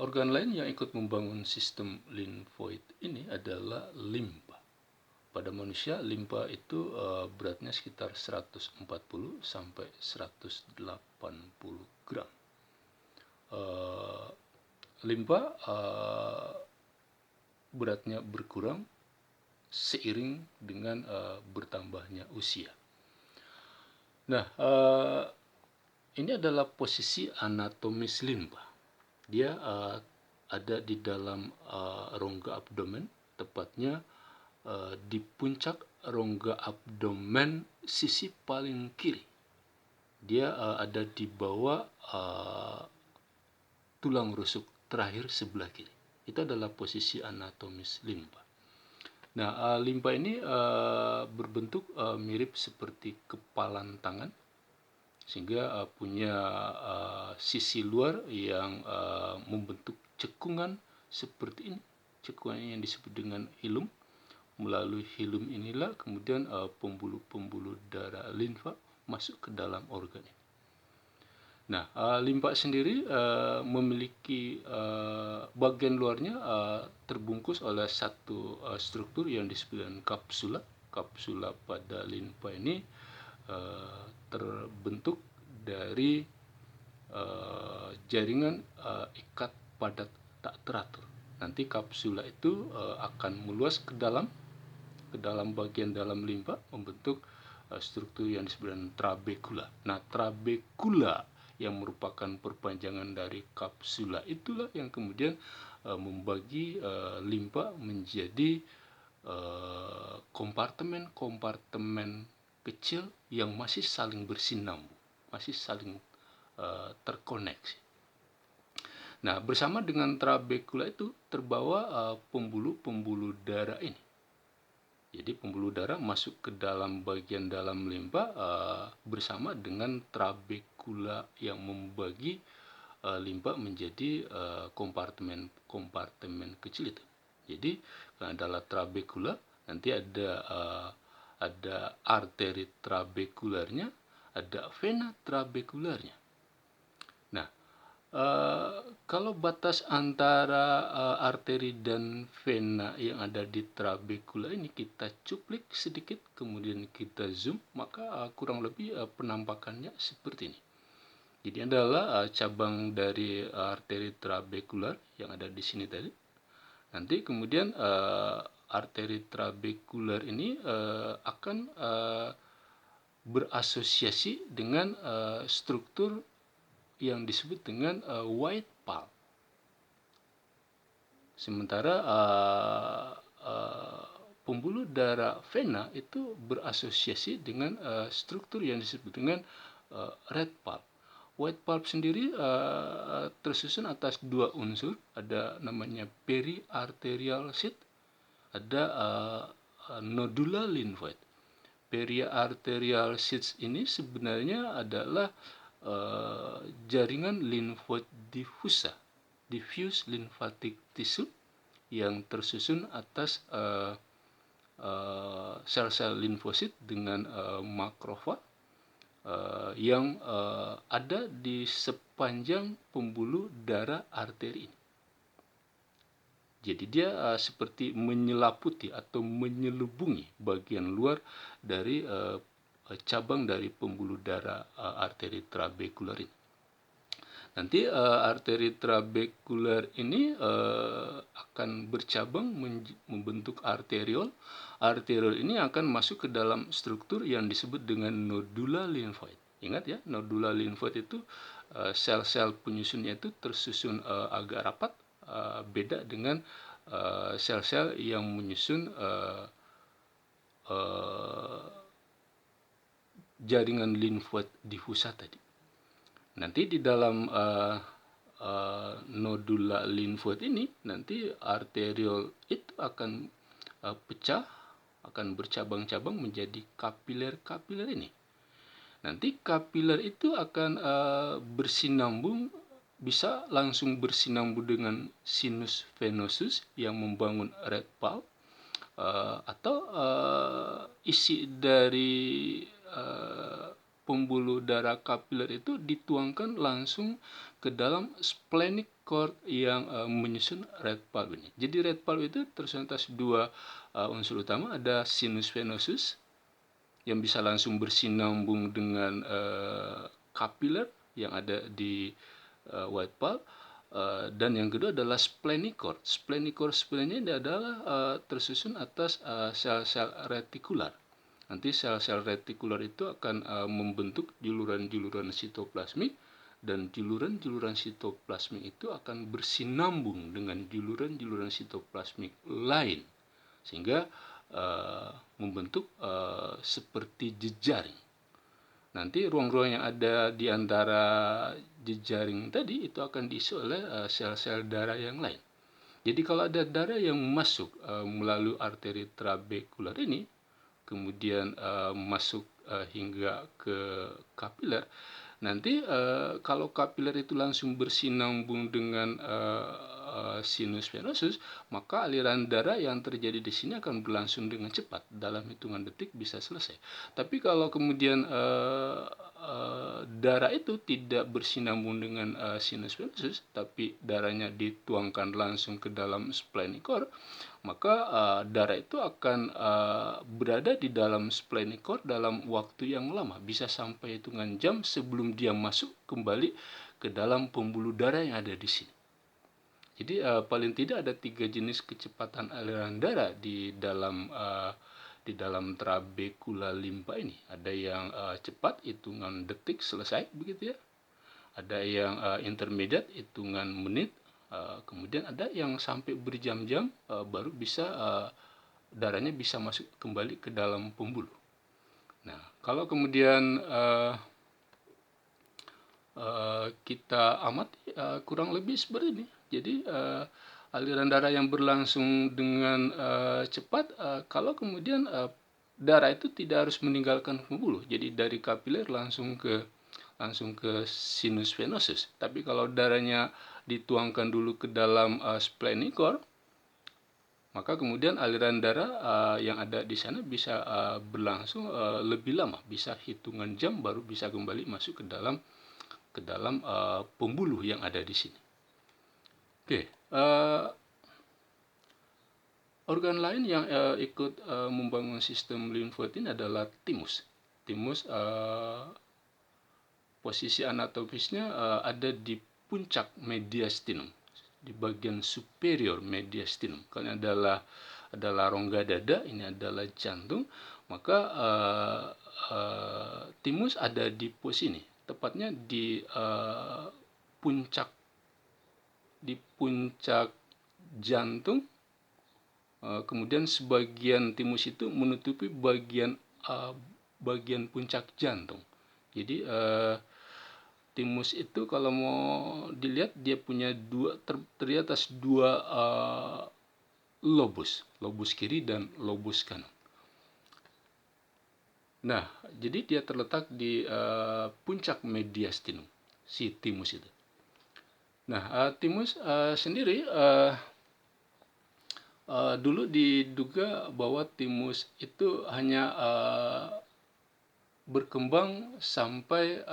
Organ lain yang ikut membangun sistem limfoid ini adalah limpa. Pada manusia, limpa itu beratnya sekitar 140 sampai 180 gram. Limpa beratnya berkurang seiring dengan bertambahnya usia. Nah, ini adalah posisi anatomis limpa. Dia ada di dalam rongga abdomen, tepatnya di puncak rongga abdomen sisi paling kiri. Dia ada di bawah tulang rusuk terakhir sebelah kiri. Itu adalah posisi anatomis limpa. Nah, limpa ini berbentuk mirip seperti kepalan tangan, sehingga punya sisi luar yang membentuk cekungan seperti ini. Cekungan yang disebut dengan hilum. Melalui hilum inilah kemudian pembuluh-pembuluh darah limfa masuk ke dalam organ ini. Nah, limfa sendiri memiliki bagian luarnya terbungkus oleh satu struktur yang disebut dengan kapsula. Kapsula pada limfa ini terbentuk dari jaringan ikat padat tak teratur. Nanti kapsula itu akan meluas ke dalam bagian dalam limfa, membentuk struktur yang disebut dengan trabekula. Nah, trabekula yang merupakan perpanjangan dari kapsula itulah yang kemudian membagi limfa menjadi kompartemen-kompartemen kecil yang masih saling bersinambung, masih saling terkoneksi. Nah, bersama dengan trabekula itu terbawa pembuluh-pembuluh darah ini. Jadi pembuluh darah masuk ke dalam bagian dalam limfa bersama dengan trabekula yang membagi limfa menjadi kompartemen-kompartemen kecil itu. Jadi adalah trabekula, nanti ada arteri trabekularnya, ada vena trabekularnya. Nah, kalau batas antara arteri dan vena yang ada di trabekula ini kita cuplik sedikit, kemudian kita zoom, maka kurang lebih penampakannya seperti ini. Jadi adalah cabang dari arteri trabekular yang ada di sini tadi. Nanti kemudian arteri trabekular ini akan berasosiasi dengan struktur yang disebut dengan white pulp. Sementara pembuluh darah vena itu berasosiasi dengan struktur yang disebut dengan red pulp. White pulp sendiri tersusun atas dua unsur, ada namanya periarterial sheath, ada nodula lymphoid. Periarterial sheath ini sebenarnya adalah jaringan limfoid diffuse lymphatic tissue yang tersusun atas sel-sel limfosit dengan makrofag yang ada di sepanjang pembuluh darah arteri ini. Jadi dia seperti menyelaputi atau menyelubungi bagian luar dari cabang dari pembuluh darah arteri trabekular ini. Nanti arteri trabekular ini akan bercabang membentuk arteriol. Arteriol ini akan masuk ke dalam struktur yang disebut dengan nodula lymphoid. Ingat ya, nodula lymphoid itu sel-sel penyusunnya itu tersusun agak rapat, beda dengan sel-sel yang menyusun jaringan limfoid diffusa tadi. Nanti di dalam nodula limfoid ini, nanti arteriol itu akan pecah, akan bercabang-cabang menjadi kapiler-kapiler ini. Nanti kapiler itu akan bersinambung, bisa langsung bersinambung dengan sinus venosus yang membangun red pulp, atau isi dari pembuluh darah kapiler itu dituangkan langsung ke dalam splenic cord yang menyusun red pulp ini. Jadi red pulp itu tersusun atas dua unsur utama, ada sinus venosus yang bisa langsung bersinambung dengan kapiler yang ada di white pulp, dan yang kedua adalah splenic cord. Splenic cord ini adalah tersusun atas sel-sel retikular. Nanti sel-sel retikular itu akan membentuk juluran-juluran sitoplasmik, dan juluran-juluran sitoplasmik itu akan bersinambung dengan juluran-juluran sitoplasmik lain, sehingga membentuk seperti jejaring. Nanti ruang-ruang yang ada di antara jejaring tadi itu akan diisi oleh sel-sel darah yang lain. Jadi kalau ada darah yang masuk melalui arteri trabekular ini, kemudian masuk hingga ke kapiler, nanti kalau kapiler itu langsung bersinambung dengan sinus venosus, maka aliran darah yang terjadi di sini akan berlangsung dengan cepat, dalam hitungan detik bisa selesai. Tapi kalau kemudian darah itu tidak bersinambung dengan sinus venosus, tapi darahnya dituangkan langsung ke dalam splenic cord, maka darah itu akan berada di dalam splenic cord dalam waktu yang lama, bisa sampai hitungan jam sebelum dia masuk kembali ke dalam pembuluh darah yang ada di sini. Jadi paling tidak ada 3 jenis kecepatan aliran darah di dalam trabekula limpa ini. Ada yang cepat, hitungan detik selesai, begitu ya. Ada yang intermediate, hitungan menit. Kemudian ada yang sampai berjam-jam baru bisa darahnya bisa masuk kembali ke dalam pembuluh. Nah, kalau kemudian kita amati kurang lebih seperti ini. Jadi aliran darah yang berlangsung dengan cepat, kalau kemudian darah itu tidak harus meninggalkan pembuluh. Jadi dari kapiler langsung ke sinus venosus. Tapi kalau darahnya dituangkan dulu ke dalam splenic cord, maka kemudian aliran darah yang ada di sana bisa berlangsung lebih lama, bisa hitungan jam baru bisa kembali masuk ke dalam pembuluh yang ada di sini. Oke, organ lain yang ikut membangun sistem limfoid ini adalah timus. Timus posisi anatomisnya ada di puncak mediastinum, di bagian superior mediastinum. Karena adalah rongga dada, ini adalah jantung, maka timus ada di posisi ini, tepatnya di puncak jantung. Kemudian sebagian timus itu menutupi bagian puncak jantung. Jadi timus itu kalau mau dilihat dia punya terdiri atas dua lobus kiri dan lobus kanan. Nah, jadi dia terletak di puncak mediastinum, si timus itu. Nah, timus sendiri dulu diduga bahwa timus itu hanya berkembang sampai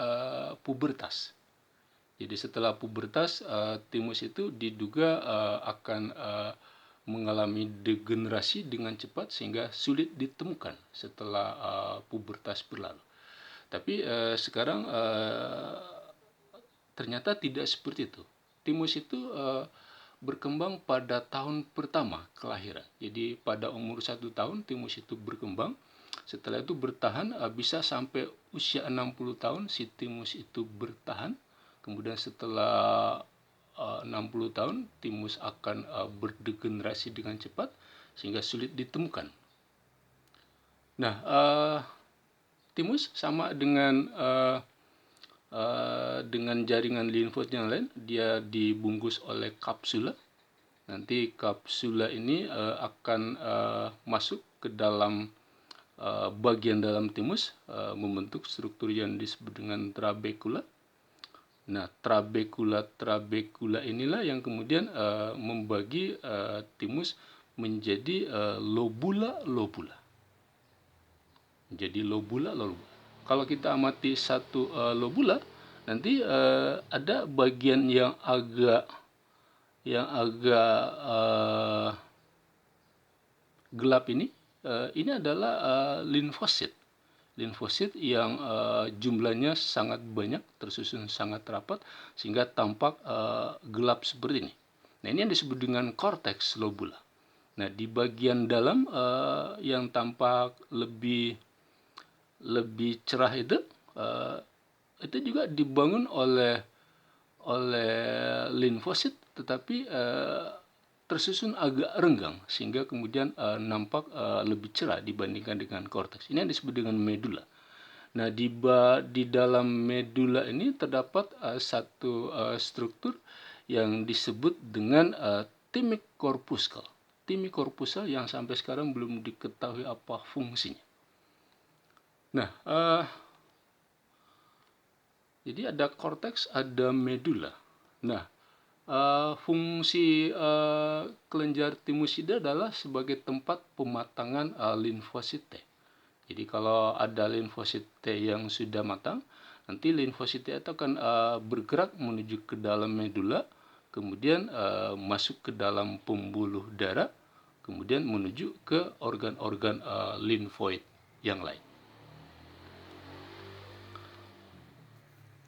pubertas. Jadi setelah pubertas, timus itu diduga akan mengalami degenerasi dengan cepat sehingga sulit ditemukan setelah pubertas berlalu. Tapi sekarang ternyata tidak seperti itu. Timus itu berkembang pada tahun pertama kelahiran. Jadi pada umur 1 tahun timus itu berkembang. Setelah itu bertahan bisa sampai usia 60 tahun si timus itu bertahan. Kemudian setelah 60 tahun timus akan berdegenerasi dengan cepat sehingga sulit ditemukan. Nah, timus sama dengan jaringan limfoid yang lain, dia dibungkus oleh kapsula. Nanti kapsula ini akan masuk ke dalam bagian dalam timus, membentuk struktur yang disebut dengan trabekula. Nah, trabekula inilah yang kemudian membagi timus menjadi lobula-lobula. Jadi lobula-lobula. Kalau kita amati satu lobula, nanti ada bagian yang agak yang agak gelap ini adalah limfosit. Limfosit yang jumlahnya sangat banyak, tersusun sangat rapat, sehingga tampak gelap seperti ini. Nah, ini yang disebut dengan korteks lobula. Nah, di bagian dalam yang tampak lebih cerah itu juga dibangun oleh limfosit, tetapi tersusun agak renggang sehingga kemudian nampak lebih cerah dibandingkan dengan korteks. Ini yang disebut dengan medula. Nah, di dalam medula ini terdapat satu struktur yang disebut dengan thymic corpuscle. Thymic corpuscle yang sampai sekarang belum diketahui apa fungsinya. Nah, jadi ada korteks, ada medula. Nah, fungsi kelenjar timusida adalah sebagai tempat pematangan limfosit T. Jadi kalau ada limfosit T yang sudah matang, nanti limfosit T itu akan bergerak menuju ke dalam medula, kemudian masuk ke dalam pembuluh darah, kemudian menuju ke organ-organ limfoid yang lain.